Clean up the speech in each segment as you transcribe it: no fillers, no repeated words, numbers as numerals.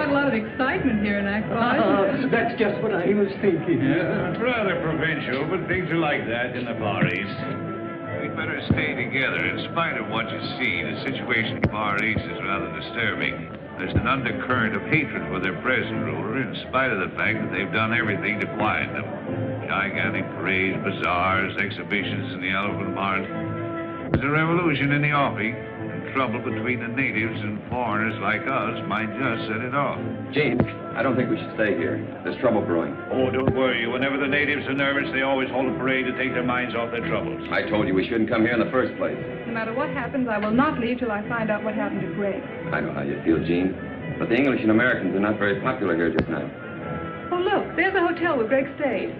quite a lot of excitement here in Akbar. That's just what I was thinking. Yeah, it's rather provincial, but things are like that in the Far East. We'd better stay together. In spite of what you see, the situation in the Far East is rather disturbing. There's an undercurrent of hatred for their present ruler, in spite of the fact that they've done everything to quiet them. Gigantic parades, bazaars, exhibitions in the elephant mart. There's a revolution in the offing, and trouble between the natives and foreigners like us might just set it off. Gene, I don't think we should stay here. There's trouble brewing. Oh, don't worry. Whenever the natives are nervous, they always hold a parade to take their minds off their troubles. I told you we shouldn't come here in the first place. No matter what happens, I will not leave till I find out what happened to Greg. I know how you feel, Gene. But the English and Americans are not very popular here just now. Oh, look, there's the hotel where Greg stayed.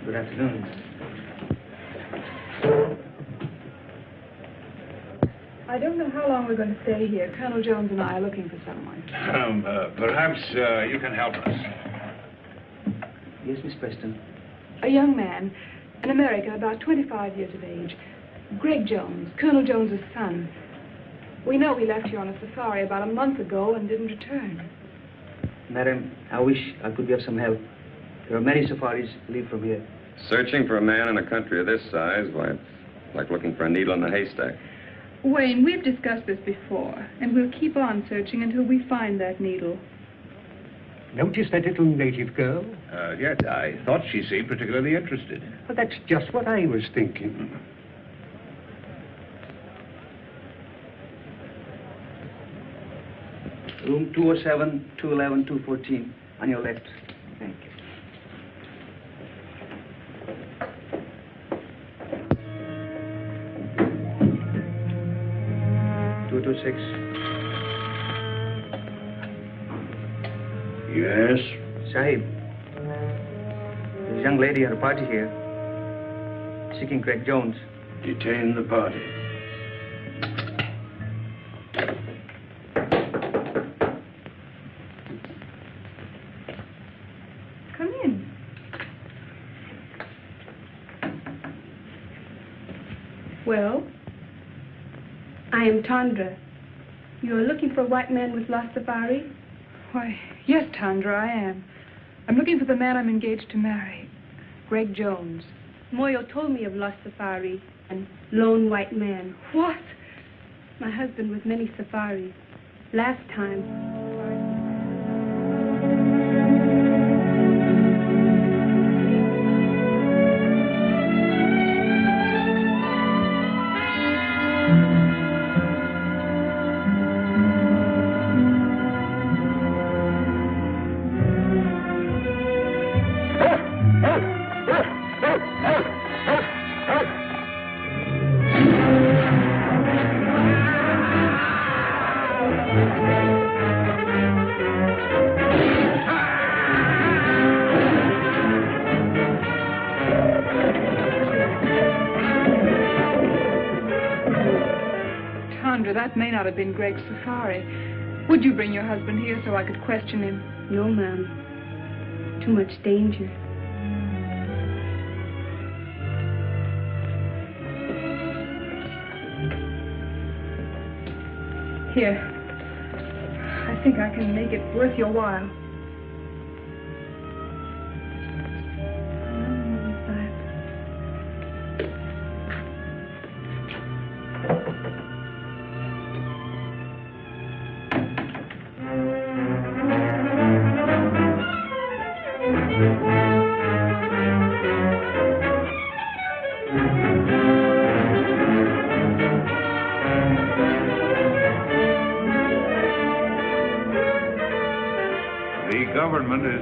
Good afternoon. I don't know how long we're going to stay here. Colonel Jones and I are looking for someone. Perhaps you can help us. Yes, Miss Preston. A young man, an American, about 25 years of age. Greg Jones, Colonel Jones's son. We know he left here on a safari about a month ago and didn't return. Madam, I wish I could be of some help. There are many safaris leave from here. Searching for a man in a country of this size, why, it's like looking for a needle in a haystack. Wayne, we've discussed this before, and we'll keep on searching until we find that needle. Notice that little native girl? Yes, I thought she seemed particularly interested. Well, that's just what I was thinking. Room 207, 211, 214, on your left. Thank you. Six. Yes? Sahib, there's a young lady at a party here, seeking Greg Jones. Detain the party. Come in. Well? I am Tondra. You are looking for a white man with lost safari? Why, yes, Tondra, I am. I'm looking for the man I'm engaged to marry, Greg Jones. Moya told me of lost safari and lone white man. What? My husband with many safaris. Last time. That may not have been Greg's safari. Would you bring your husband here so I could question him? No, ma'am. Too much danger. Here. I think I can make it worth your while.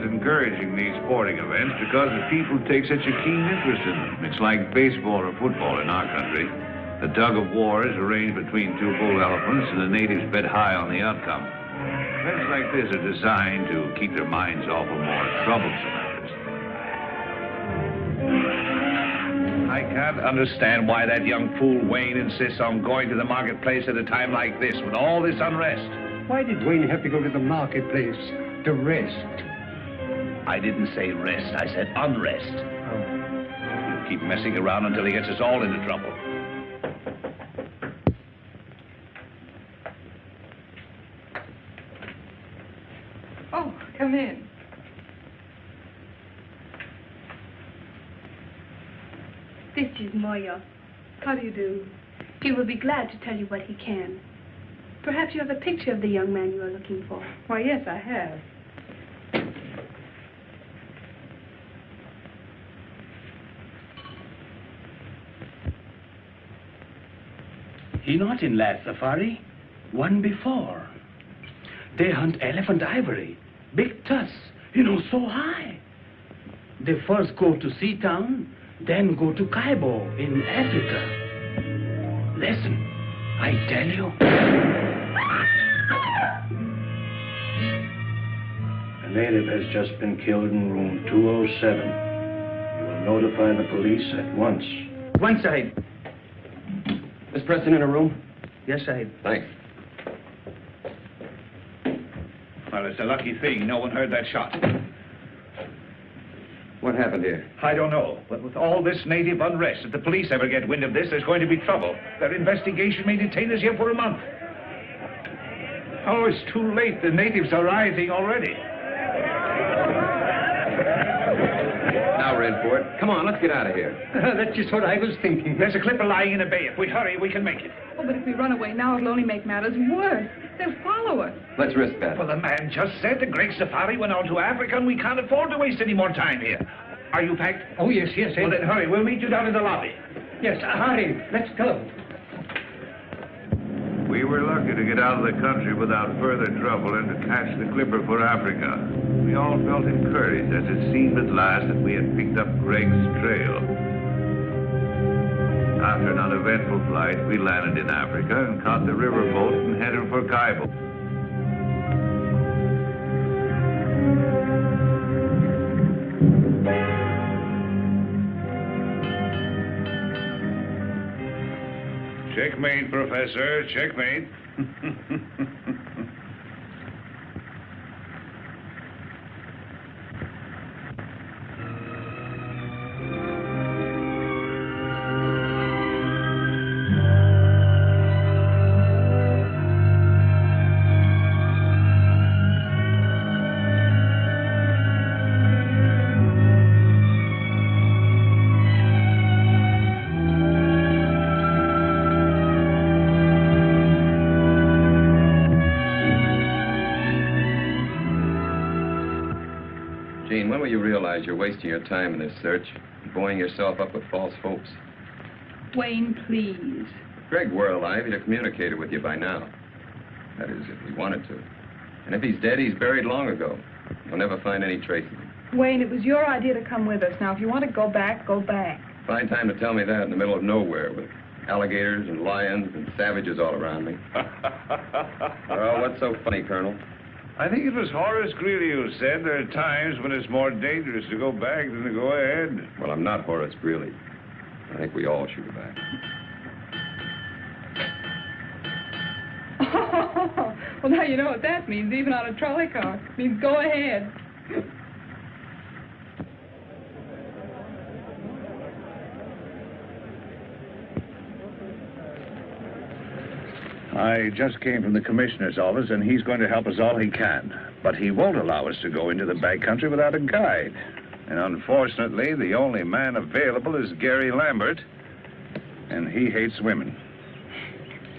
Encouraging these sporting events because the people take such a keen interest in them. It's like baseball or football in our country. The tug of war is arranged between two bull elephants, and the natives bet high on the outcome. Events like this are designed to keep their minds off of more troublesome matters. I can't understand why that young fool Wayne insists on going to the marketplace at a time like this with all this unrest. Why did Wayne have to go to the marketplace to rest? I didn't say rest. I said unrest. Oh. keep messing around until he gets us all into trouble. Oh, come in. This is Moya. How do you do? He will be glad to tell you what he can. Perhaps you have a picture of the young man you are looking for. Why, yes, I have. He not in last safari, one before. They hunt elephant ivory, big tusks, so high. They first go to Seatown, then go to Cairo in Africa. Listen, I tell you. A native has just been killed in room 207. You will notify the police at once. One side. Is Preston in a room? Yes, Sahib. Thanks. Well, it's a lucky thing no one heard that shot. What happened here? I don't know, but with all this native unrest, if the police ever get wind of this, there's going to be trouble. Their investigation may detain us here for a month. Oh, it's too late. The natives are rioting already. Now we're in for it. Come on, let's get out of here. That's just what I was thinking. There's a clipper lying in a bay. If we hurry, we can make it. Oh, but if we run away now, it'll only make matters worse. They'll follow us. Let's risk that. Well, the man just said the Great Safari went on to Africa, and we can't afford to waste any more time here. Are you packed? Oh, yes, yes, Well, then hurry. We'll meet you down in the lobby. Yes, hurry. Let's go. We were lucky to get out of the country without further trouble and to catch the clipper for Africa. We all felt encouraged as it seemed at last that we had picked up Greg's trail. After an uneventful flight, we landed in Africa and caught the riverboat and headed for Cairo. Checkmate, Professor, checkmate. You're wasting your time in this search, buoying yourself up with false hopes. Wayne, please. If Greg were alive, he'd have communicated with you by now. That is, if he wanted to. And if he's dead, he's buried long ago. You'll never find any trace of him. Wayne, it was your idea to come with us. Now, if you want to go back, go back. Fine time to tell me that in the middle of nowhere with alligators and lions and savages all around me. Well, what's so funny, Colonel? I think it was Horace Greeley who said there are times when it's more dangerous to go back than to go ahead. Well, I'm not Horace Greeley. I think we all should go back. Oh, well, now you know what that means, even on a trolley car. It means go ahead. I just came from the commissioner's office, and he's going to help us all he can. But he won't allow us to go into the backcountry without a guide. And unfortunately, the only man available is Gary Lambert, and he hates women.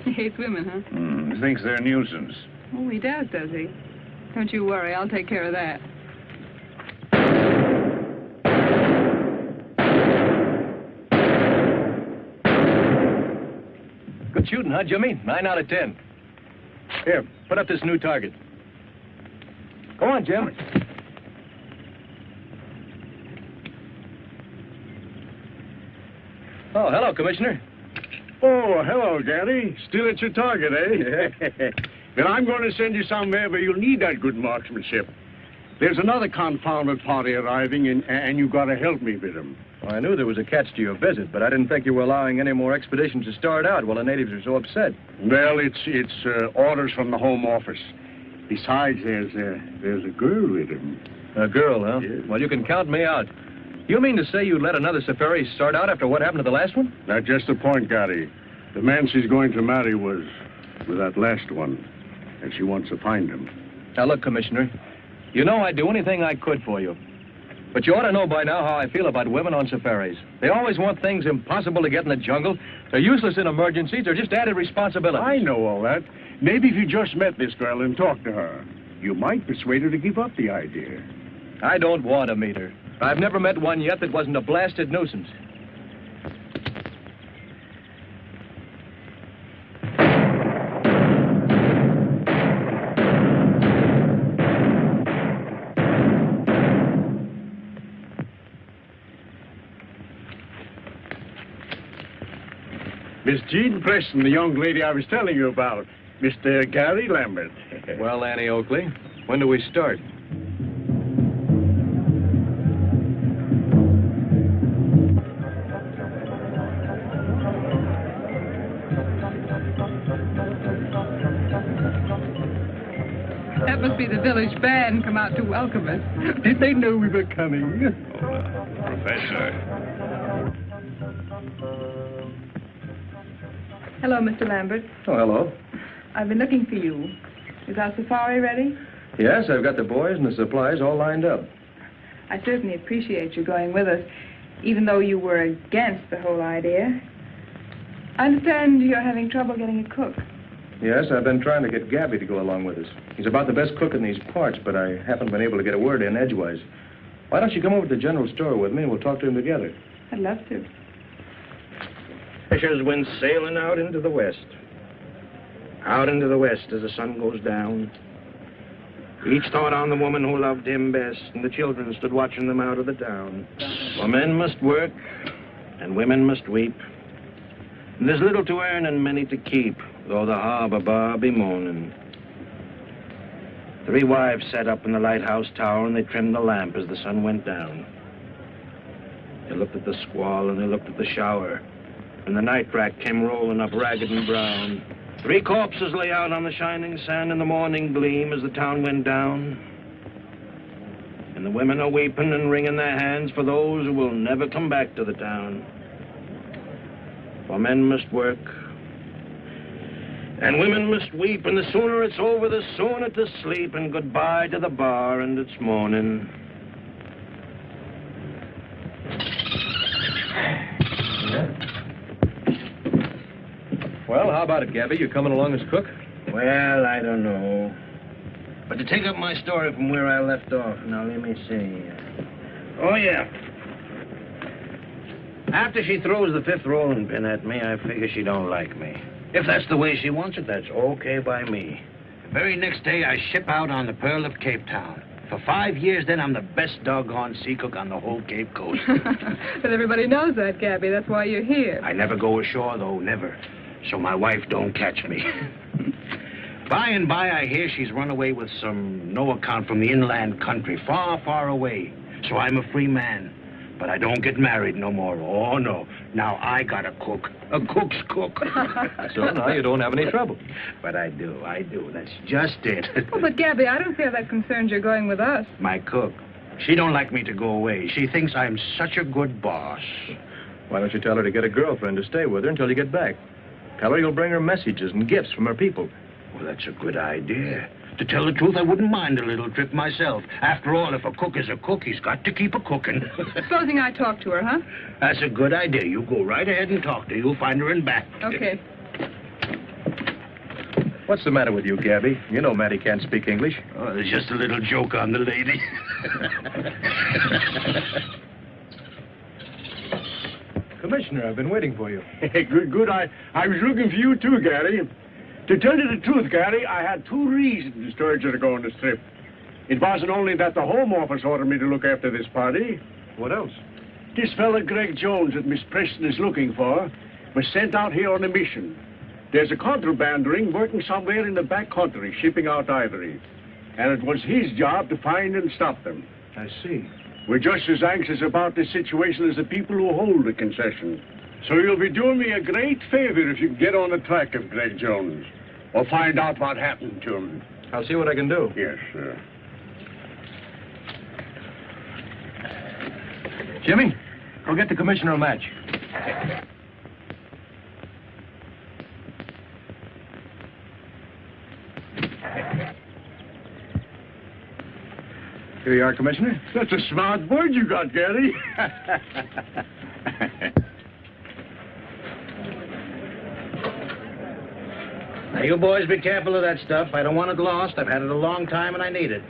He hates women, huh? He thinks they're a nuisance. Oh, he does he? Don't you worry, I'll take care of that. Good shooting, huh, Jimmy? 9 out of 10. Here, put up this new target. Go on, Jim. Oh, hello, Commissioner. Oh, hello, Gary. Still at your target, eh? Well, I'm going to send you somewhere where you'll need that good marksmanship. There's another confounded party arriving, and you've got to help me with them. Well, I knew there was a catch to your visit, but I didn't think you were allowing any more expeditions to start out while the natives are so upset. Well, it's orders from the Home Office. Besides, there's a girl with him. A girl, huh? Yes. Well, you can count me out. You mean to say you let another safari start out after what happened to the last one? That's just the point, Gary. The man she's going to marry was that last one, and she wants to find him. Now, look, Commissioner, you know I'd do anything I could for you. But you ought to know by now how I feel about women on safaris. They always want things impossible to get in the jungle. They're useless in emergencies. They're just added responsibility. I know all that. Maybe if you just met this girl and talked to her, you might persuade her to give up the idea. I don't want to meet her. I've never met one yet that wasn't a blasted nuisance. Miss Jean Preston, the young lady I was telling you about. Mr. Gary Lambert. Well, Annie Oakley, when do we start? That must be the village band come out to welcome us. Did they know we were coming? Professor. Hello, Mr. Lambert. Oh, hello. I've been looking for you. Is our safari ready? Yes, I've got the boys and the supplies all lined up. I certainly appreciate you going with us, even though you were against the whole idea. I understand you're having trouble getting a cook. Yes, I've been trying to get Gabby to go along with us. He's about the best cook in these parts, but I haven't been able to get a word in edgewise. Why don't you come over to the general store with me and we'll talk to him together? I'd love to. Fisher's went sailing out into the west. Out into the west as the sun goes down. Each thought on the woman who loved him best, and the children stood watching them out of the town. For men must work, and women must weep. And there's little to earn and many to keep, though the harbor bar be moaning. 3 wives sat up in the lighthouse tower, and they trimmed the lamp as the sun went down. They looked at the squall, and they looked at the shower. And the night rack came rolling up ragged and brown. 3 corpses lay out on the shining sand in the morning gleam as the town went down. And the women are weeping and wringing their hands for those who will never come back to the town. For men must work, and women must weep, and the sooner it's over, the sooner to sleep, and goodbye to the bar and its morning. Well, how about it, Gabby? You coming along as cook? Well, I don't know. But to take up my story from where I left off, now let me see. Oh, yeah. After she throws the 5th rolling pin at me, I figure she don't like me. If that's the way she wants it, that's okay by me. The very next day, I ship out on the Pearl of Cape Town. For 5 years, then, I'm the best doggone sea cook on the whole Cape Coast. But everybody knows that, Gabby. That's why you're here. I never go ashore, though, never. So my wife don't catch me. By and by, I hear she's run away with some no account from the inland country, far, far away. So I'm a free man. But I don't get married no more. Oh, no. Now I got a cook. A cook's cook. So now you don't have any trouble. But I do. That's just it. Oh, but Gabby, I don't feel that concerned you're going with us. My cook. She don't like me to go away. She thinks I'm such a good boss. Why don't you tell her to get a girlfriend to stay with her until you get back? Tell her you'll bring her messages and gifts from her people. Well, that's a good idea. To tell the truth, I wouldn't mind a little trip myself. After all, if a cook is a cook, he's got to keep a cooking. Supposing I talk to her, huh? That's a good idea. You go right ahead and talk to her. You'll find her in back. Okay. What's the matter with you, Gabby? You know Mattie can't speak English. Oh, there's just a little joke on the lady. Commissioner, I've been waiting for you. Good. I was looking for you, too, Gary. To tell you the truth, Gary, I had 2 reasons to urge you to go on this trip. It wasn't only that the Home Office ordered me to look after this party. What else? This fella, Greg Jones, that Miss Preston is looking for, was sent out here on a mission. There's a contraband ring working somewhere in the back country, shipping out ivory. And it was his job to find and stop them. I see. We're just as anxious about this situation as the people who hold the concession. So you'll be doing me a great favor if you can get on the track of Greg Jones. Or find out what happened to him. I'll see what I can do. Yes, sir. Jimmy, go get the commissioner a match. Here you are, Commissioner. That's a smart bird you got, Gary. Now, you boys be careful of that stuff. I don't want it lost. I've had it a long time and I need it.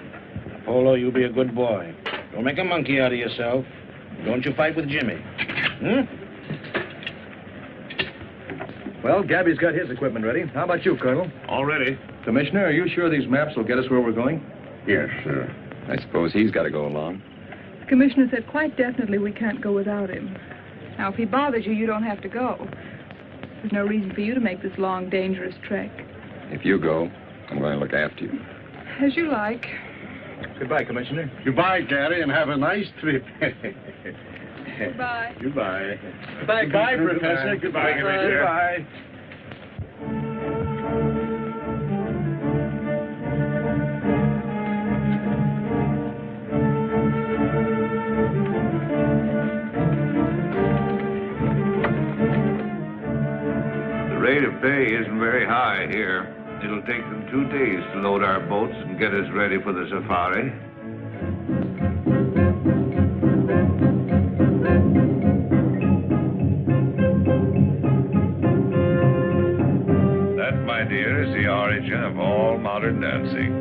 Polo, you be a good boy. Don't make a monkey out of yourself. Don't you fight with Jimmy. Well, Gabby's got his equipment ready. How about you, Colonel? All ready. Commissioner, are you sure these maps will get us where we're going? Yes, sir. I suppose he's got to go along. The commissioner said quite definitely we can't go without him. Now, if he bothers you, you don't have to go. There's no reason for you to make this long, dangerous trek. If you go, I'm going to look after you. As you like. Goodbye, Commissioner. Goodbye, Gary, and have a nice trip. Goodbye. Goodbye. Goodbye, Professor. Goodbye, Commissioner. Goodbye. The rate of pay isn't very high here. It'll take them 2 days to load our boats and get us ready for the safari. That, my dear, is the origin of all modern dancing.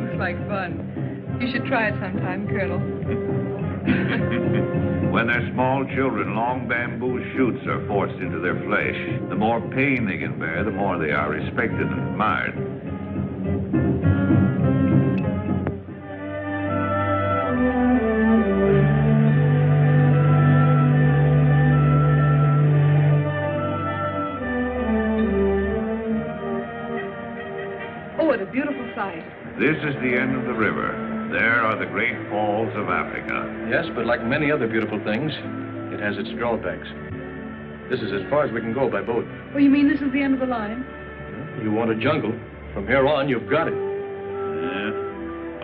Looks like fun. You should try it sometime, Colonel. When they're small children, long bamboo shoots are forced into their flesh. The more pain they can bear, the more they are respected and admired. Oh, what a beautiful sight. This is the end of the river. There are the great falls of Africa. Yes, but like many other beautiful things, it has its drawbacks. This is as far as we can go by boat. Oh, you mean this is the end of the line? You want a jungle. From here on, you've got it. Yeah.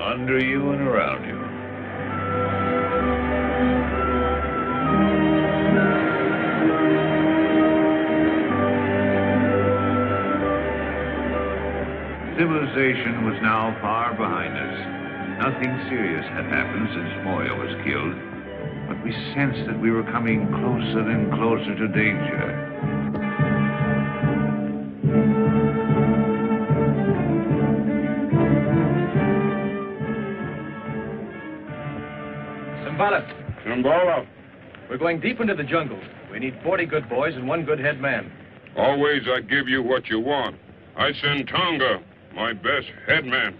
Under you and around you. Civilization was now far behind us. Nothing serious had happened since Moya was killed, but we sensed that we were coming closer and closer to danger. Simbola. We're going deep into the jungle. We need 40 good boys and 1 good head man. Always I give you what you want. I send Tonga, my best headman.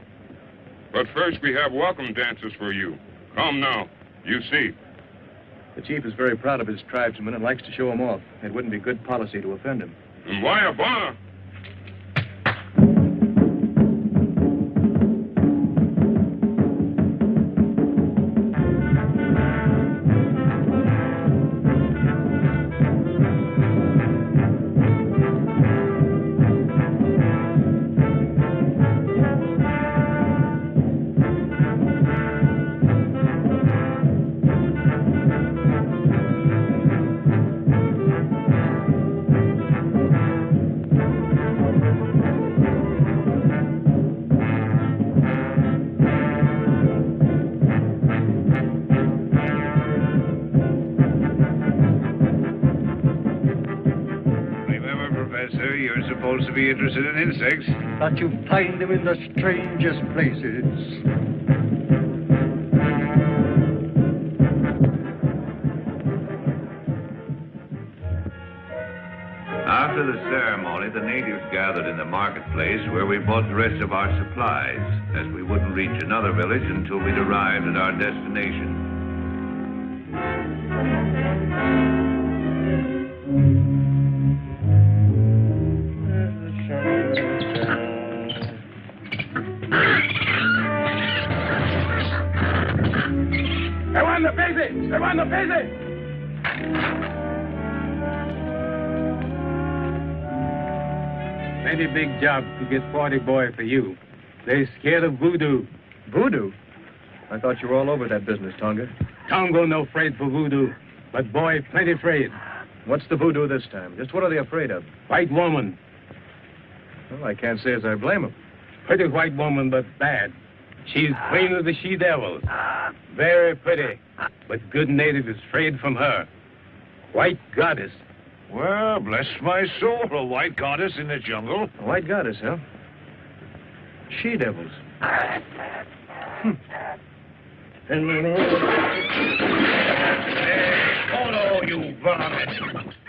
But first we have welcome dances for you. Come now, you see. The chief is very proud of his tribesmen and likes to show them off. It wouldn't be good policy to offend him. Moya Bana. Supposed to be interested in insects. That you find them in the strangest places. After the ceremony, the natives gathered in the marketplace where we bought the rest of our supplies, as we wouldn't reach another village until we'd arrived at our destination. Plenty big job to get 40 boy for you. They scared of voodoo. Voodoo? I thought you were all over that business, Tonga. Tongo no afraid for voodoo, but boy plenty afraid. What's the voodoo this time? Just what are they afraid of? White woman. Well, I can't say as I blame them. Pretty white woman, but bad. She's queen of the she-devils. Very pretty, but good native is afraid from her. White goddess. Well, bless my soul, a white goddess in the jungle. A white goddess, huh? She-devils. Oh, no, you varmint.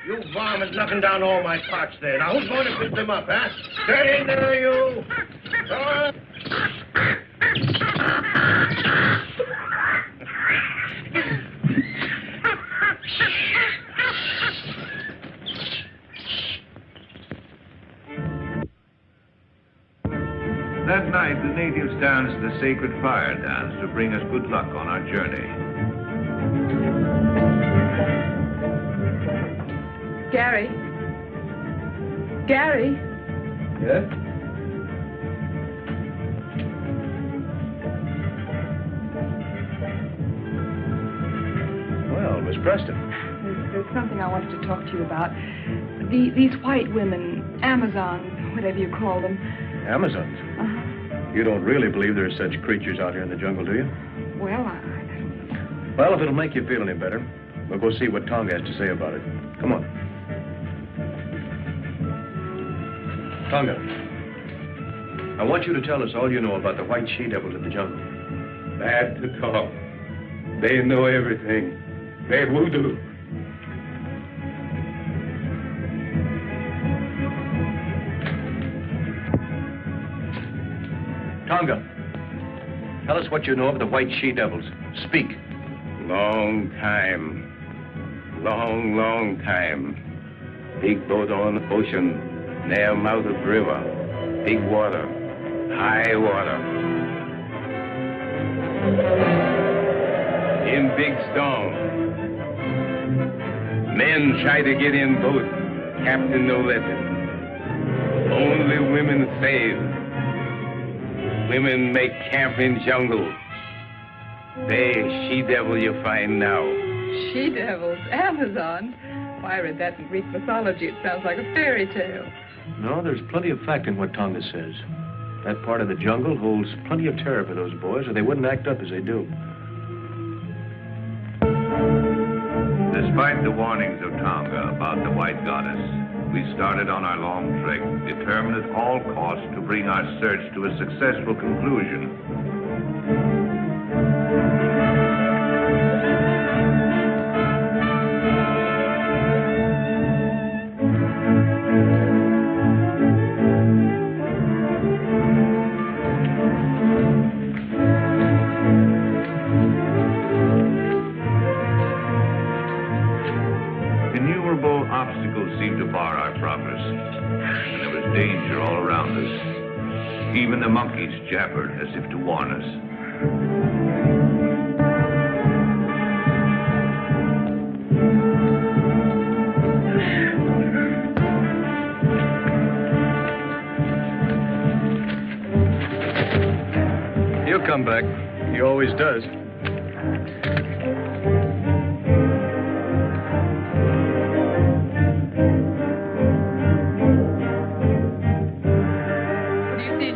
You varmint knocking down all my pots there. Now, who's going to pick them up, huh? Get in there, you. That night, the natives danced the sacred fire dance to bring us good luck on our journey. Gary? Gary? Yes? Well, Miss Preston. There's something I wanted to talk to you about. These white women, Amazons, whatever you call them. Amazons? Uh-huh. You don't really believe there's such creatures out here in the jungle, do you? Well, I don't know. Well, if it'll make you feel any better, we'll go see what Tonga has to say about it. Come on. Tonga, I want you to tell us all you know about the white she-devils of the jungle. Bad to talk. They know everything. They voodoo. Tonga, tell us what you know of the white she-devils. Speak. Long time. Long time. Big boat on the ocean, near mouth of river. Big water. High water. In big storm. Men try to get in boat. Captain no let them. Only women save. Women make camp in jungle. They she-devil you find now. She-devils? Amazon? Why, I read that in Greek mythology. It sounds like a fairy tale. No, there's plenty of fact in what Tonga says. That part of the jungle holds plenty of terror for those boys, or they wouldn't act up as they do. Despite the warnings of Tonga about the white goddess, we started on our long trek, determined at all costs to bring our search to a successful conclusion. Obstacles seemed to bar our progress, and there was danger all around us. Even the monkeys jabbered as if to warn us. He'll come back. He always does.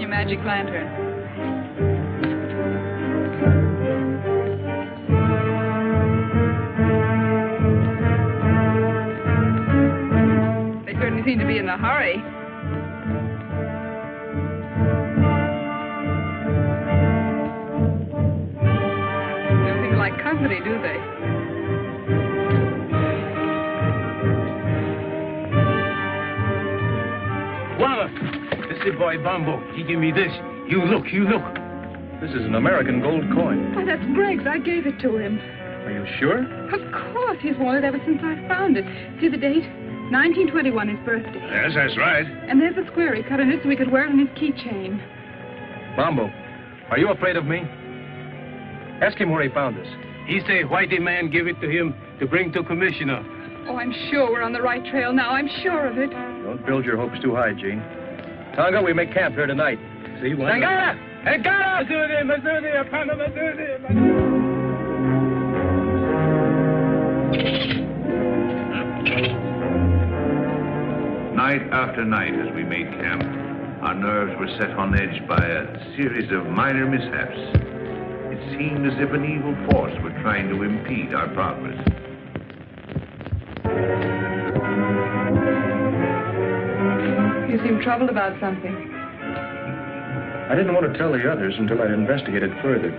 Magic lantern. They certainly seem to be in a hurry. They don't seem to like company, do they? Boy Bumbo, he give me this. You look. This is an American gold coin. Why, that's Greg's. I gave it to him. Are you sure? Of course. He's worn it ever since I found it. See the date? 1921, his birthday. Yes, that's right. And there's a square he cut in it so he could wear it on his keychain. Bumbo, are you afraid of me? Ask him where he found this. He say whitey man give it to him to bring to commissioner. Oh, I'm sure we're on the right trail now. I'm sure of it. Don't build your hopes too high, Gene. Tonga, we make camp here tonight. See what? Tangara! Tangara! Night after night as we made camp, our nerves were set on edge by a series of minor mishaps. It seemed as if an evil force were trying to impede our progress. You seem troubled about something. I didn't want to tell the others until I'd investigated further.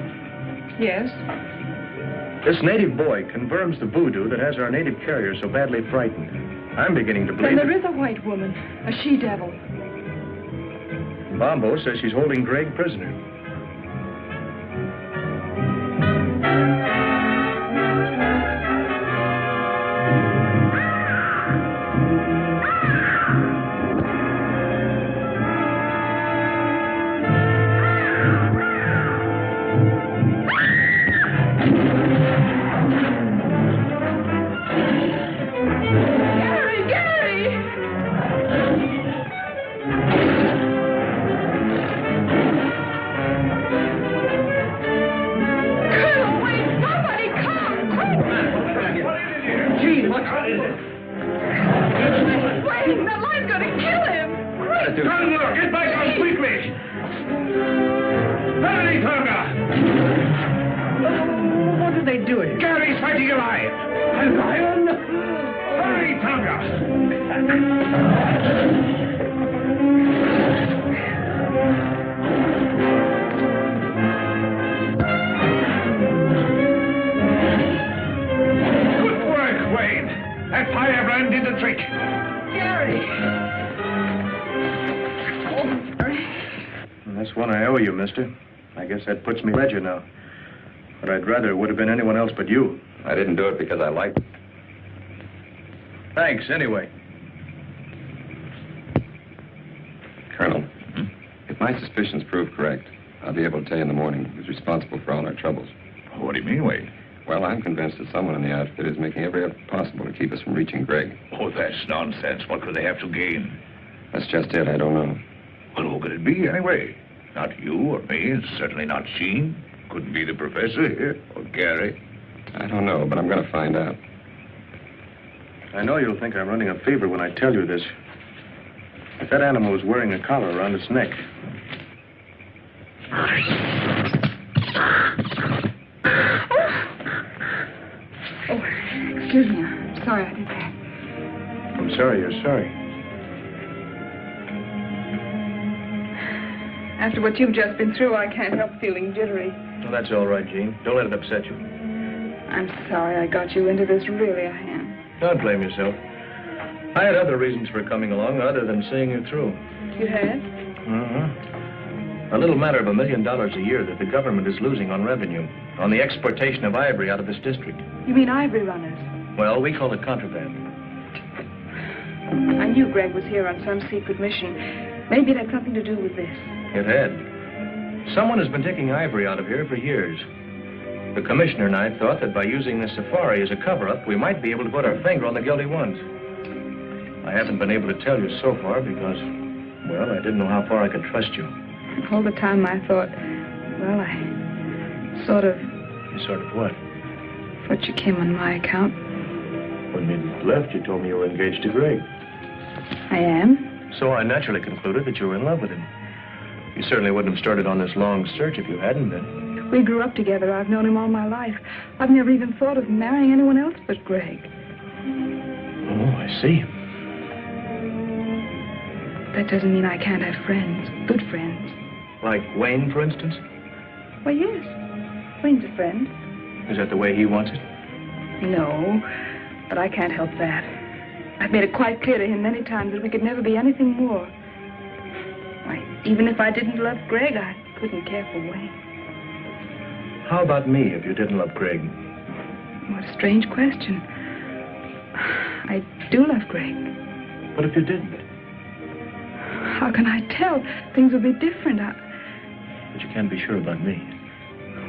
Yes? This native boy confirms the voodoo that has our native carrier so badly frightened. I'm beginning to believe Then there is a white woman, a she-devil. Bombo says she's holding Greg prisoner. That puts me ledger now. But I'd rather it would have been anyone else but you. I didn't do it because I liked it. Thanks, anyway. Colonel, if my suspicions prove correct, I'll be able to tell you in the morning who's responsible for all our troubles. What do you mean, Wade? Well, I'm convinced that someone in the outfit is making every effort possible to keep us from reaching Greg. Oh, that's nonsense. What could they have to gain? That's just it. I don't know. Well, who could it be, anyway? Not you or me, and certainly not Sheen. Couldn't be the professor here, or Gary. I don't know, but I'm going to find out. I know you'll think I'm running a fever when I tell you this. If that animal was wearing a collar around its neck. Oh, excuse me. I'm sorry I did that. I'm sorry you're sorry. After what you've just been through, I can't help feeling jittery. Well, that's all right, Jean. Don't let it upset you. I'm sorry I got you into this. Really, I am. Don't blame yourself. I had other reasons for coming along other than seeing you through. You had? A little matter of $1 million a year that the government is losing on revenue, on the exportation of ivory out of this district. You mean ivory runners? Well, we call it contraband. I knew Greg was here on some secret mission. Maybe it had something to do with this. It had. Someone has been taking ivory out of here for years. The commissioner and I thought that by using the safari as a cover-up, we might be able to put our finger on the guilty ones. I haven't been able to tell you so far because, well, I didn't know how far I could trust you. All the time I thought, well, I sort of... You sort of what? Thought you came on my account. When we left, you told me you were engaged to Greg. I am? So I naturally concluded that you were in love with him. You certainly wouldn't have started on this long search if you hadn't been. We grew up together. I've known him all my life. I've never even thought of marrying anyone else but Greg. Oh, I see. That doesn't mean I can't have friends, good friends. Like Wayne, for instance? Well, yes. Wayne's a friend. Is that the way he wants it? No, but I can't help that. I've made it quite clear to him many times that we could never be anything more. Why, even if I didn't love Greg, I couldn't care for Wayne. How about me if you didn't love Greg? What a strange question. I do love Greg. What if you didn't? How can I tell? Things would be different. But you can't be sure about me.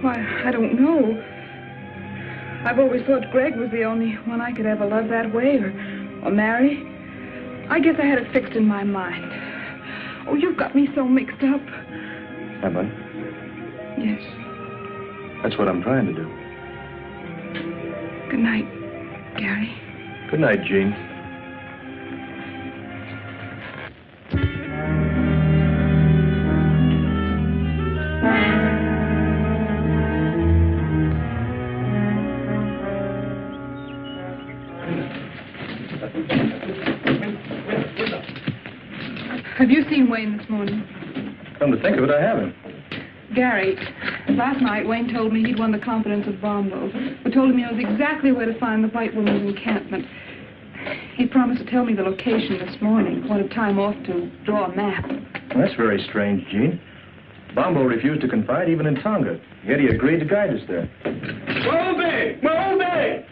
Why, I don't know. I've always thought Greg was the only one I could ever love that way or marry. I guess I had it fixed in my mind. Oh, you've got me so mixed up. Have I? Yes. That's what I'm trying to do. Good night, Gary. Good night, Jean. Have you seen Wayne this morning? Come to think of it, I haven't. Gary, last night Wayne told me he'd won the confidence of Bombo, who told him he knows exactly where to find the white woman's encampment. He promised to tell me the location this morning. Wanted time off to draw a map. Well, that's very strange, Jean. Bombo refused to confide even in Tonga, yet he agreed to guide us there. Moby! Moby!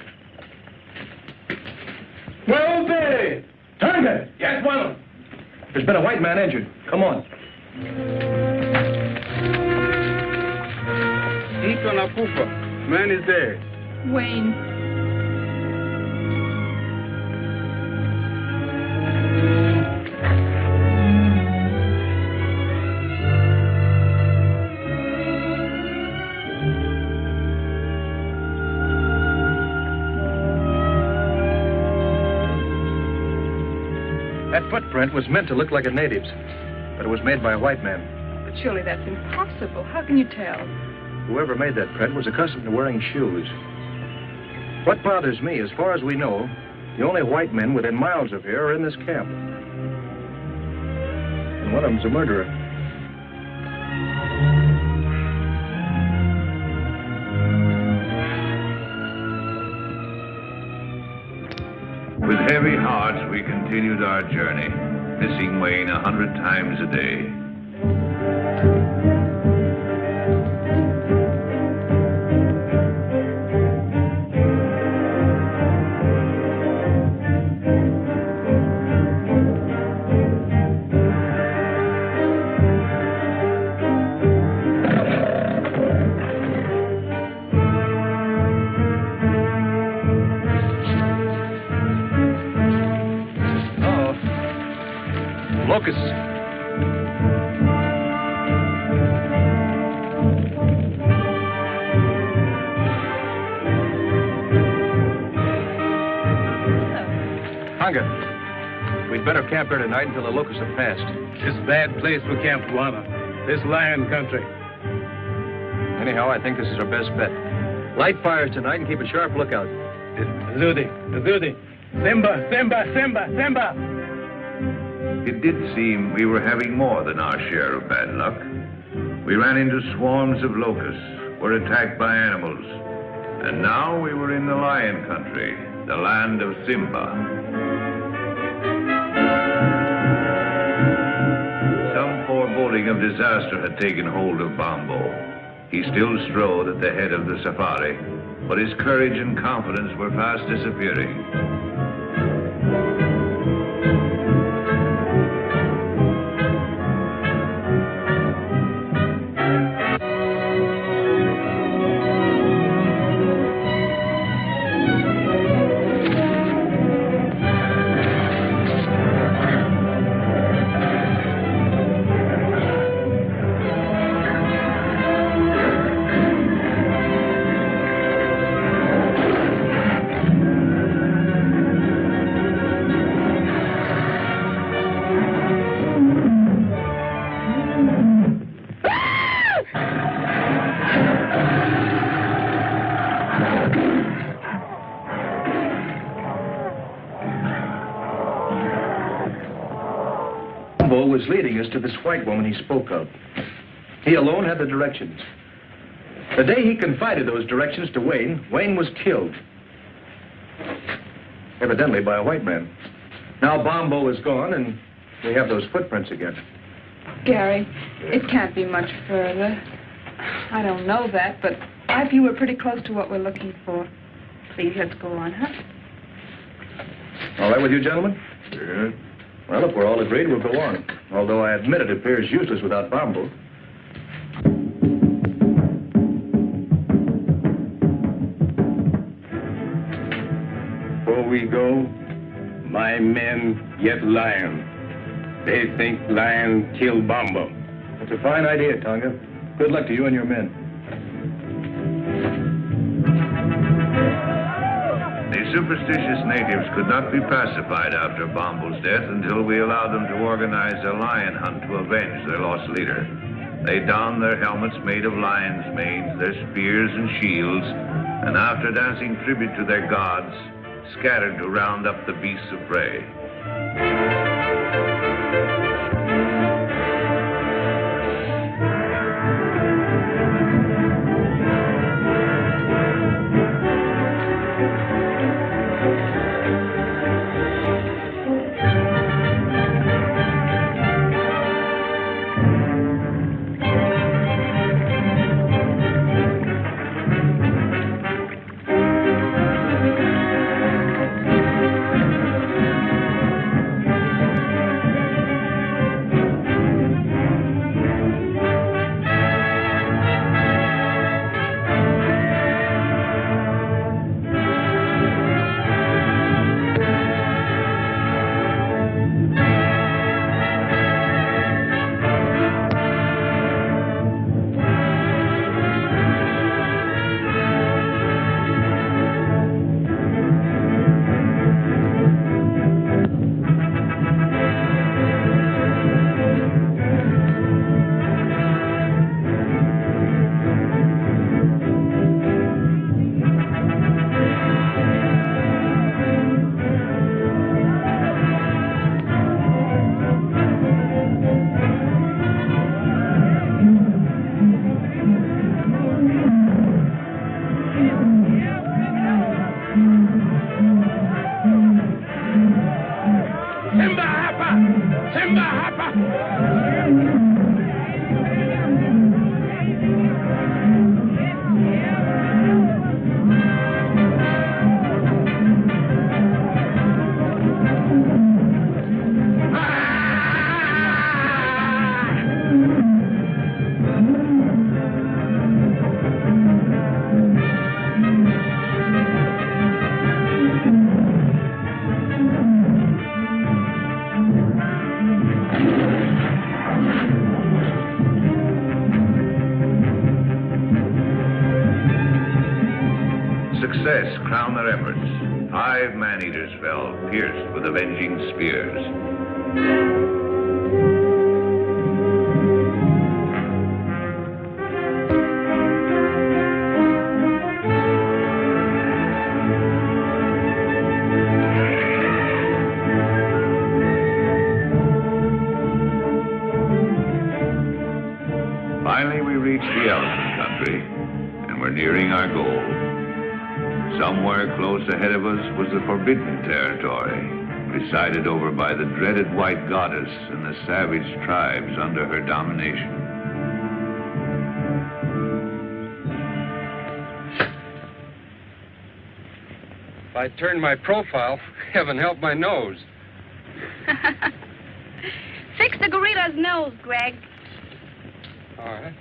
Moby! Tonga! Yes, well. There's been a white man injured. Come on. Iko nakufa. Man is dead. Wayne. That footprint was meant to look like a native's, but it was made by a white man. But surely that's impossible. How can you tell? Whoever made that print was accustomed to wearing shoes. What bothers me, as far as we know, the only white men within miles of here are in this camp. And one of them's a murderer. With heavy hearts, we continued our journey, missing Wayne 100 times a day. Locusts. Tonga, we'd better camp here tonight until the locusts have passed. This bad place for Camp Guana. This lion country. Anyhow, I think this is our best bet. Light fires tonight and keep a sharp lookout. Zudi. Simba, Simba, Simba, Simba. It did seem we were having more than our share of bad luck. We ran into swarms of locusts, were attacked by animals, and now we were in the lion country, the land of Simba. Some foreboding of disaster had taken hold of Bombo. He still strode at the head of the safari, but his courage and confidence were fast disappearing. Was leading us to this white woman he spoke of. He alone had the directions. The day he confided those directions to Wayne, Wayne was killed. Evidently by a white man. Now Bombo is gone, and we have those footprints again. Gary, it can't be much further. I don't know that, but I feel we're pretty close to what we're looking for. Please, let's go on, huh? All right with you, gentlemen? Yeah. Well, if we're all agreed, we'll go on. Although I admit it appears useless without Bombo. Before we go, my men yet lion. They think lion kill Bombo. It's a fine idea, Tonga. Good luck to you and your men. The superstitious natives could not be pacified after Bombo's death until we allowed them to organize a lion hunt to avenge their lost leader. They donned their helmets made of lion's manes, their spears and shields, and after dancing tribute to their gods, scattered to round up the beasts of prey. Success crowned their efforts. 5 man-eaters fell, pierced with avenging spears. Finally, we reached the elephant country, and we're nearing our goal. Somewhere close ahead of us was the forbidden territory, presided over by the dreaded white goddess and the savage tribes under her domination. If I turn my profile, heaven help my nose. Fix the gorilla's nose, Greg. All right.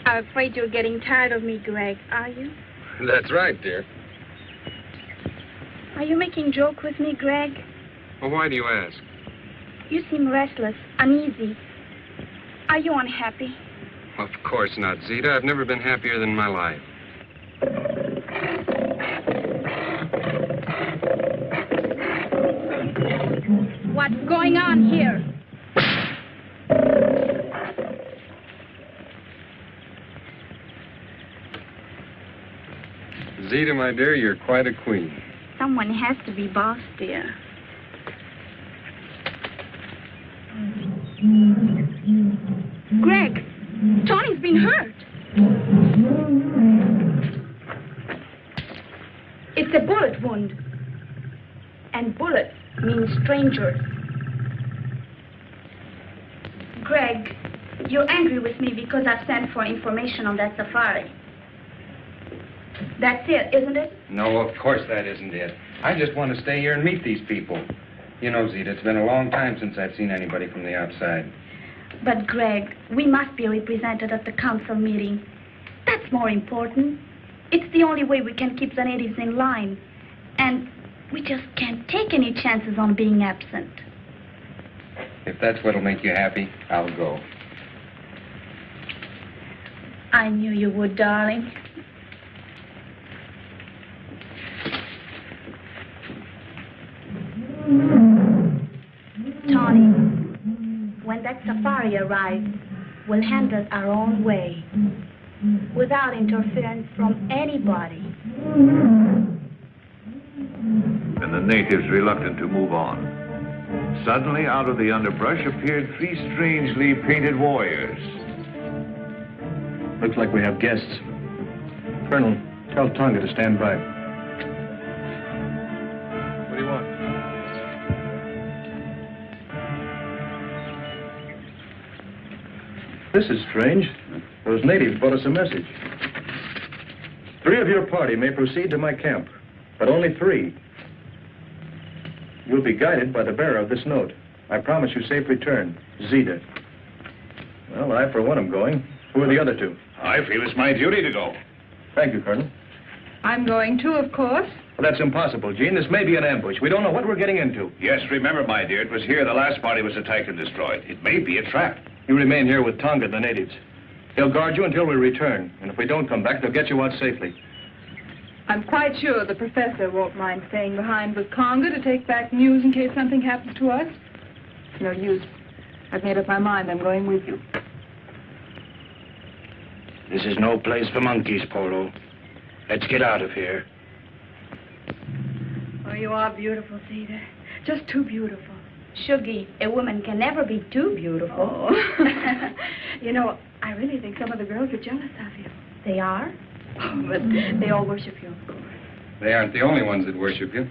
I'm afraid you're getting tired of me, Greg, are you? That's right, dear. Are you making joke with me, Greg? Well, why do you ask? You seem restless, uneasy. Are you unhappy? Of course not, Zita. I've never been happier than in my life. What's going on here? Zita, my dear, you're quite a queen. Someone has to be boss, dear. Greg, Tony's been hurt. It's a bullet wound. And bullet means stranger. Greg, you're angry with me because I sent for information on that safari. That's it, isn't it? No, of course that isn't it. I just want to stay here and meet these people. You know, Zita, it's been a long time since I've seen anybody from the outside. But, Greg, we must be represented at the council meeting. That's more important. It's the only way we can keep the natives in line. And we just can't take any chances on being absent. If that's what'll make you happy, I'll go. I knew you would, darling. Tony, when that safari arrives, we'll handle it our own way, without interference from anybody. And the natives reluctant to move on. Suddenly, out of the underbrush appeared 3 strangely painted warriors. Looks like we have guests. Colonel, tell Tonga to stand by. What do you want? This is strange. Those natives brought us a message. 3 of your party may proceed to my camp, but only 3. You'll be guided by the bearer of this note. I promise you safe return. Zita. Well, I, for one, am going. Who are the other 2? I feel it's my duty to go. Thank you, Colonel. I'm going too, of course. Well, that's impossible, Jean. This may be an ambush. We don't know what we're getting into. Yes, remember, my dear, it was here the last party was attacked and destroyed. It may be a trap. You remain here with Tonga and the natives. He'll guard you until we return. And if we don't come back, they'll get you out safely. I'm quite sure the professor won't mind staying behind with Conga to take back news in case something happens to us. No use. I've made up my mind. I'm going with you. This is no place for monkeys, Polo. Let's get out of here. Oh, you are beautiful, Zita. Just too beautiful. Shuggy, a woman can never be too beautiful. Oh. You know, I really think some of the girls are jealous of you. They are? Oh, but they all worship you, of course. They aren't the only ones that worship you.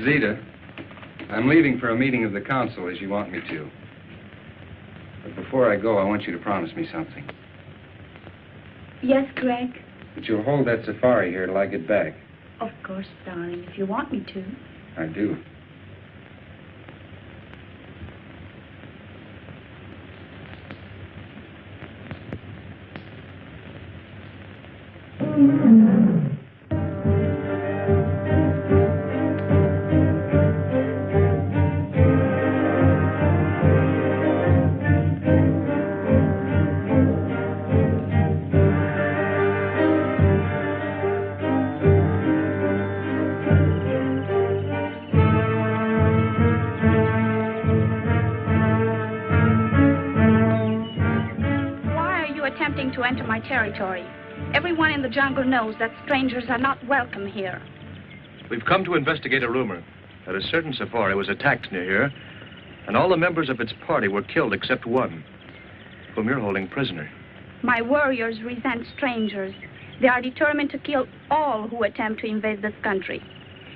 Zita, I'm leaving for a meeting of the council as you want me to. But before I go, I want you to promise me something. Yes, Greg? That you'll hold that safari here till I get back. Of course, darling, if you want me to. I do. Territory. Everyone in the jungle knows that strangers are not welcome here. We've come to investigate a rumor that a certain safari was attacked near here, and all the members of its party were killed except one, whom you're holding prisoner. My warriors resent strangers. They are determined to kill all who attempt to invade this country.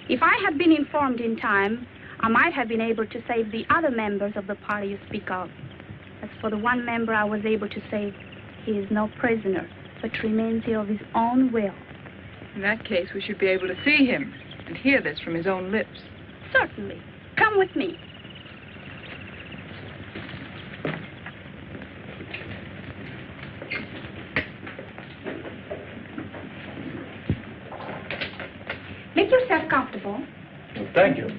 If I had been informed in time, I might have been able to save the other members of the party you speak of. As for the one member I was able to save, he is no prisoner, but remains here of his own will. In that case, we should be able to see him and hear this from his own lips. Certainly. Come with me. Make yourself comfortable. Well, thank you.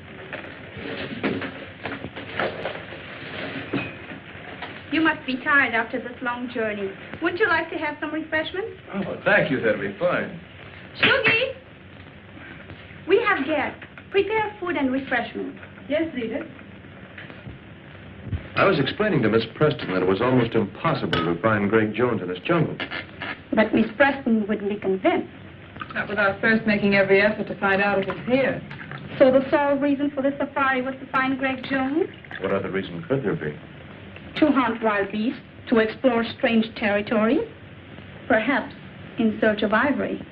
You must be tired after this long journey. Wouldn't you like to have some refreshments? Oh, thank you. That'll be fine. Shuggy! We have guests. Prepare food and refreshments. Yes, Zita. I was explaining to Miss Preston that it was almost impossible to find Greg Jones in this jungle. But Miss Preston wouldn't be convinced. Not without first making every effort to find out if it's here. So the sole reason for this safari was to find Greg Jones? What other reason could there be? To hunt wild beasts, to explore strange territories, perhaps in search of ivory.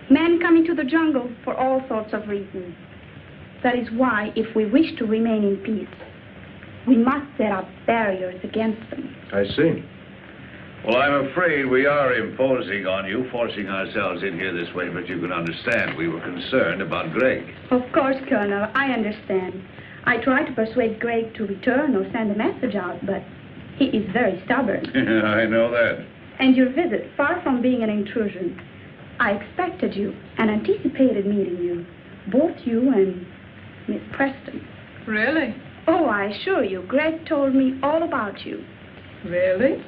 Men come into the jungle for all sorts of reasons. That is why, if we wish to remain in peace, we must set up barriers against them. I see. Well, I'm afraid we are imposing on you, forcing ourselves in here this way, but you can understand we were concerned about Greg. Of course, Colonel, I understand. I tried to persuade Greg to return or send a message out, but he is very stubborn. I know that. And your visit, far from being an intrusion, I expected you and anticipated meeting you, both you and Miss Preston. Really? Oh, I assure you, Greg told me all about you. Really?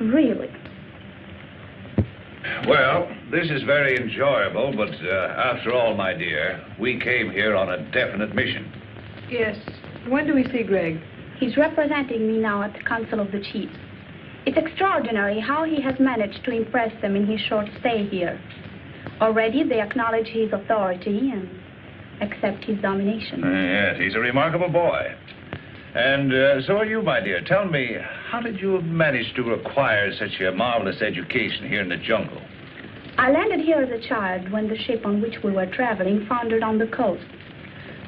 Really. Well, this is very enjoyable, but after all, my dear, we came here on a definite mission. Yes. When do we see Greg? He's representing me now at the Council of the Chiefs. It's extraordinary how he has managed to impress them in his short stay here. Already they acknowledge his authority and accept his domination. Yes, he's a remarkable boy. And so are you, my dear. Tell me, how did you manage to acquire such a marvelous education here in the jungle? I landed here as a child when the ship on which we were traveling foundered on the coast.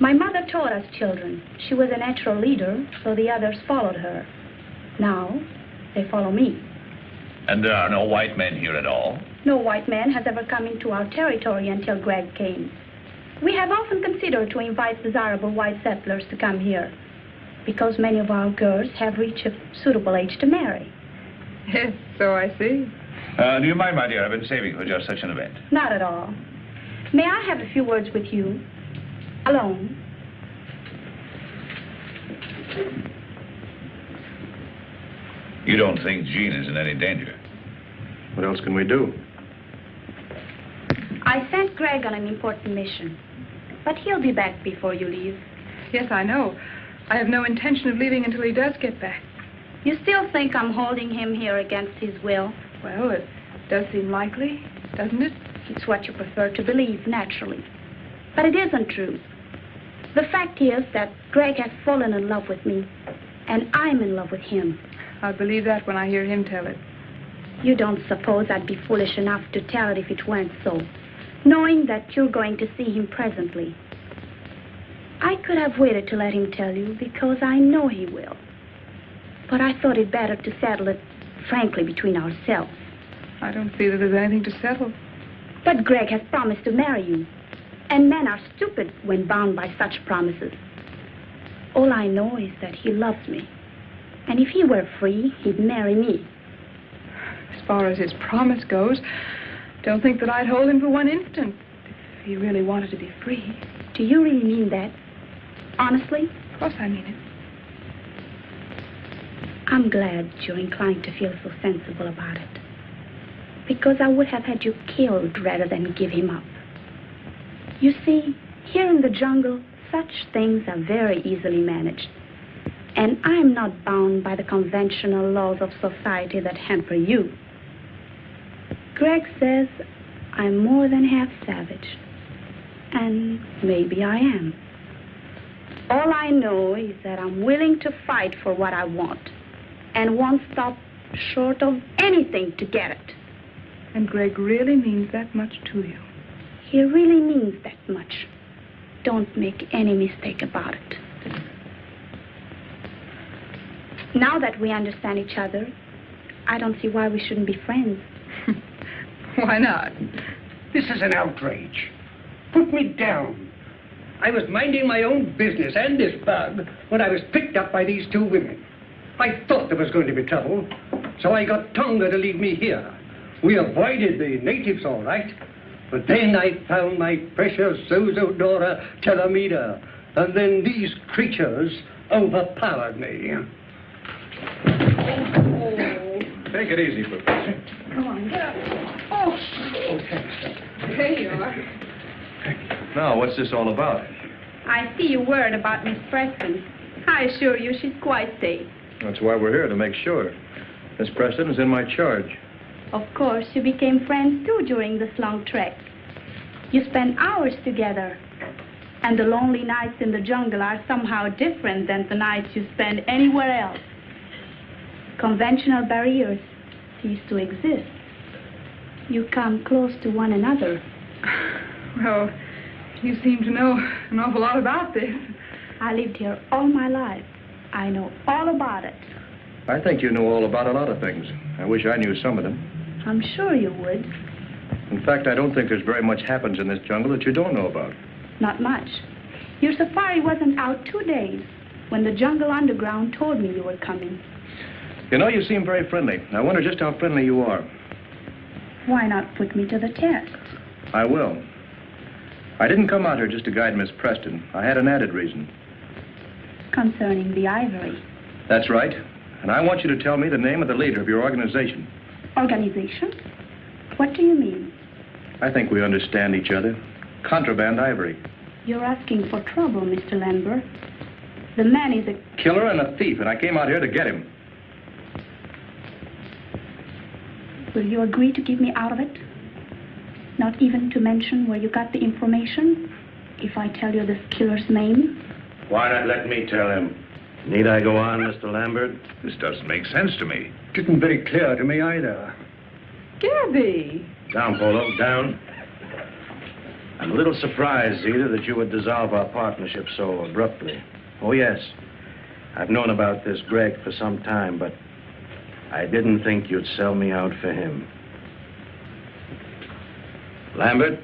My mother taught us children. She was a natural leader, so the others followed her. Now, they follow me. And there are no white men here at all? No white man has ever come into our territory until Greg came. We have often considered to invite desirable white settlers to come here, because many of our girls have reached a suitable age to marry. Yes, so I see. Do you mind, my dear? I've been saving for just such an event. Not at all. May I have a few words with you? Alone. You don't think Jean is in any danger? What else can we do? I sent Greg on an important mission, but he'll be back before you leave. Yes, I know. I have no intention of leaving until he does get back. You still think I'm holding him here against his will? Well, it does seem likely, doesn't it? It's what you prefer to believe, naturally. But it isn't true. The fact is that Greg has fallen in love with me, and I'm in love with him. I'll believe that when I hear him tell it. You don't suppose I'd be foolish enough to tell it if it weren't so, knowing that you're going to see him presently. I could have waited to let him tell you because I know he will. But I thought it better to settle it frankly between ourselves. I don't see that there's anything to settle. But Greg has promised to marry you. And men are stupid when bound by such promises. All I know is that he loves me. And if he were free, he'd marry me. As far as his promise goes, don't think that I'd hold him for one instant if he really wanted to be free. Do you really mean that? Honestly? Of course I mean it. I'm glad you're inclined to feel so sensible about it. Because I would have had you killed rather than give him up. You see, here in the jungle, such things are very easily managed. And I'm not bound by the conventional laws of society that hamper you. Greg says I'm more than half savage. And maybe I am. All I know is that I'm willing to fight for what I want. And won't stop short of anything to get it. And Greg really means that much to you. He really means that much. Don't make any mistake about it. Now that we understand each other, I don't see why we shouldn't be friends. Why not? This is an outrage. Put me down. I was minding my own business and this bug when I was picked up by these two women. I thought there was going to be trouble, so I got Tondra to lead me here. We avoided the natives all right, but then I found my precious Sozodora Telemida, and then these creatures overpowered me. Take it easy, Professor. Come on, get up. Oh, Okay. there you are. Now, what's this all about? I see you worried about Miss Preston. I assure you she's quite safe. That's why we're here, to make sure. Miss Preston is in my charge. Of course, you became friends too during this long trek. You spent hours together. And the lonely nights in the jungle are somehow different than the nights you spend anywhere else. Conventional barriers cease to exist. You come close to one another. Well, you seem to know an awful lot about this. I lived here all my life. I know all about it. I think you know all about a lot of things. I wish I knew some of them. I'm sure you would. In fact, I don't think there's very much happens in this jungle that you don't know about. Not much. Your safari wasn't out 2 days when the jungle underground told me you were coming. You know, you seem very friendly. I wonder just how friendly you are. Why not put me to the test? I will. I didn't come out here just to guide Miss Preston. I had an added reason. Concerning the ivory. That's right. And I want you to tell me the name of the leader of your organization. Organization? What do you mean? I think we understand each other. Contraband ivory. You're asking for trouble, Mr. Lambert. The man is a killer and a thief, and I came out here to get him. Will you agree to keep me out of it? Not even to mention where you got the information? If I tell you this killer's name? Why not let me tell him? Need I go on, Mr. Lambert? This doesn't make sense to me. Didn't very clear to me either. Gabby! Down, Polo, down. I'm a little surprised, Zita, that you would dissolve our partnership so abruptly. Oh, yes. I've known about this Greg for some time, but I didn't think you'd sell me out for him. Lambert,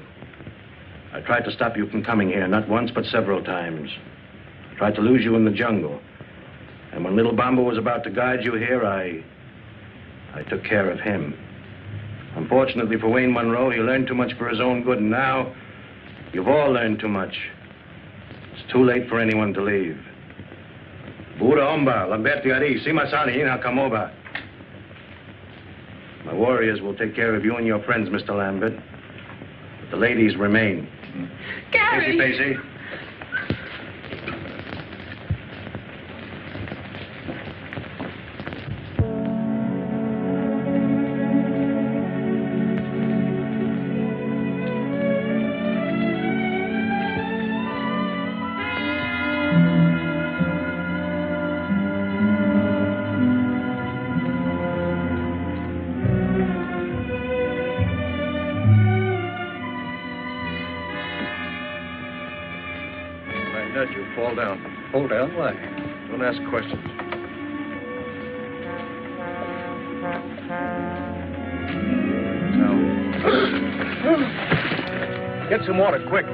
I tried to stop you from coming here, not once, but several times. I tried to lose you in the jungle. And when little Bamba was about to guide you here, I took care of him. Unfortunately for Wayne Monroe, he learned too much for his own good, and now you've all learned too much. It's too late for anyone to leave. Buda omba, lamberti ari, simasani ina kamoba. My warriors will take care of you and your friends, Mr. Lambert. But the ladies remain. Gary! Pacey. Fall down. Hold down, why? Don't ask questions. Now. Get some water, quick.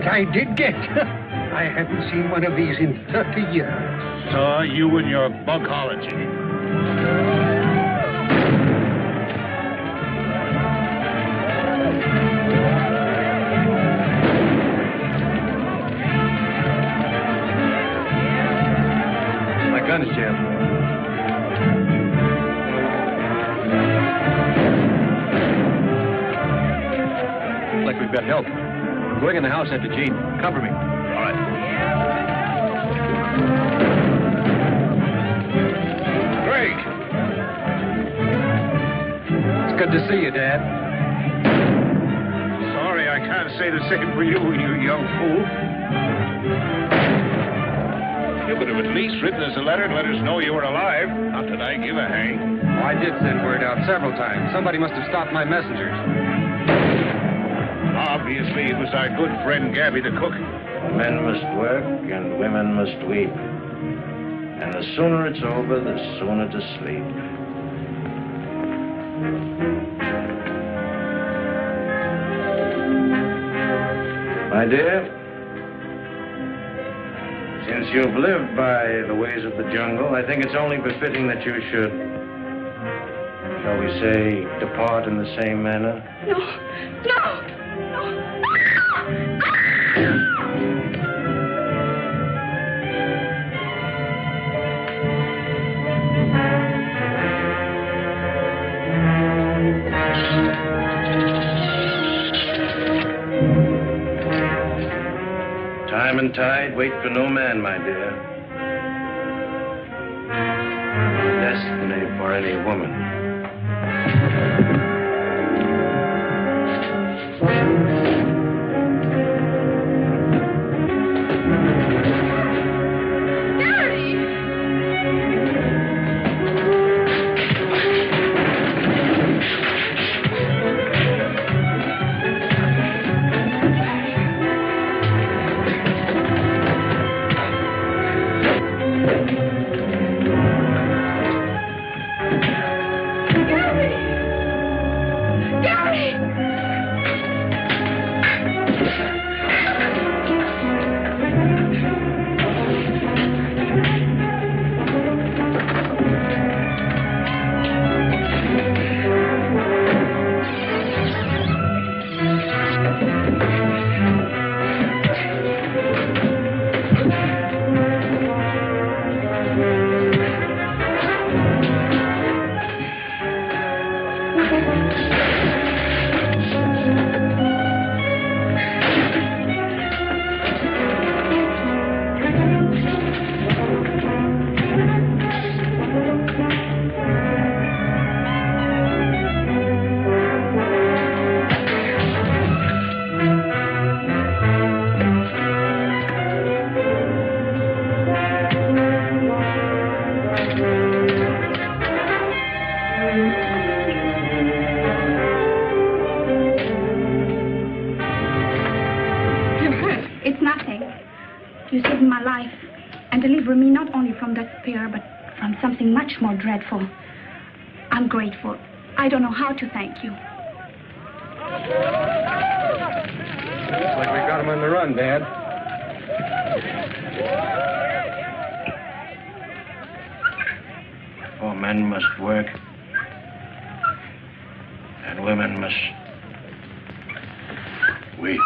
I did get. I haven't seen one of these in 30 years. So you and your bugology. My gun is jammed. Looks like we've got help. I'm going in the house after Jean. Cover me. All right. Greg! It's good to see you, Dad. Sorry, I can't say the same for you, you young fool. You could have at least written us a letter to let us know you were alive. Not that I give a hang. Oh, I did send word out several times. Somebody must have stopped my messengers. Obviously, it was our good friend Gabby the cook. Men must work and women must weep. And the sooner it's over, the sooner to sleep. My dear, since you've lived by the ways of the jungle, I think it's only befitting that you should, shall we say, depart in the same manner. No, no, no. Time and tide wait for no man, my dear. Nor destiny for any woman. Much more dreadful. I'm grateful. I don't know how to thank you. Looks like we got him on the run, Dad. For men must work, and women must weep.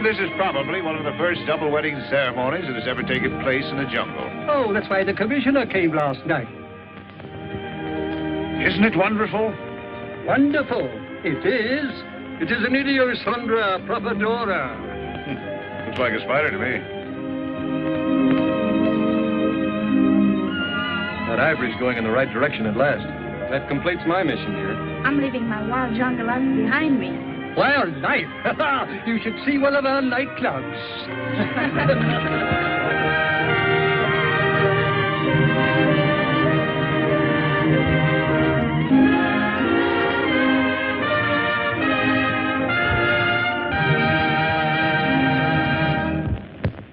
This is probably one of the first double wedding ceremonies that has ever taken place in the jungle. Oh, that's why the commissioner came last night. Isn't it wonderful? Wonderful. It is. It is an idios Tondra propagora. Looks like a spider to me. That ivory's going in the right direction at last. That completes my mission here. I'm leaving my wild jungle life behind me. Wild life? You should see one of our nightclubs.